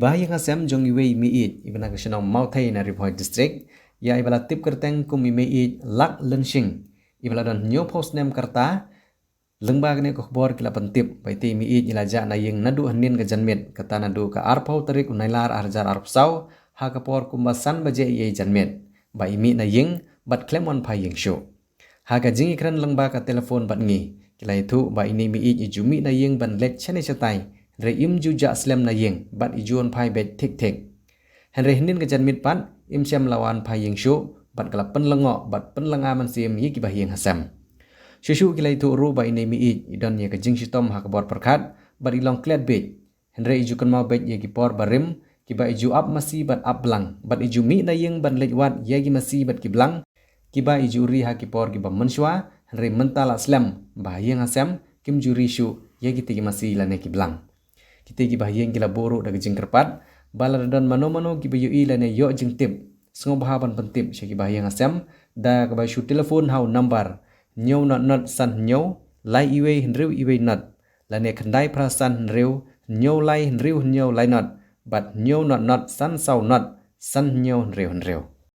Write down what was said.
bahaya ngasem jong iwe mi it ibana kashano mauthai na Riphoi district ya ibala tip kerteng kum ime it lak lenshing ibala don nyo post nem karta lengba ne ko bor kila pentip baiti mi it ilaja na yeng nadu hanin ka janmet kata nadu ka arpau tarik unailar arjar arpsau ha kapor kumbasan baje ye janmet ba imi na yeng bat klemon phai yeng shu ha ka jingi kran lengba ka telefon bat ngi kila itu ba ini mi it ijumi na yeng ban let chane chatai re im ju ja slem na yeng bat ijuon phai bet thik thik henre hinin ka janmet pan im syam lawan phai yeng shu bat kala penlengo bat penlenga man sim yi ki bah yeng hasam Shushu kila itu ru ba ini mi idon ye ka jing shitom ha ka bor perkhat bat ilong klet bet henre iju kan mau bet ye ki por barim ki ba iju up masi bat up blang bat iju mi na yeng ban lejwat ye ki masi bat ki blang ki ba iju ri ha ki por ki ba menshwa henre mentala slam ba yeng hasam kim juri shu ye ki tigi masi lane ki blang kita ki ba yeng kila boru da jing kerpat bala don mano ki ba yu lane yo jing tip sengo bahaban pentip she ki ba yeng hasam da ka ba shu telefon hau number nhau not san nhau lai iwe hinriu iwe not lane khandai prasan hinriu nhau lai hinriu nhau lai not but nhau not san sau not san nhau hinriu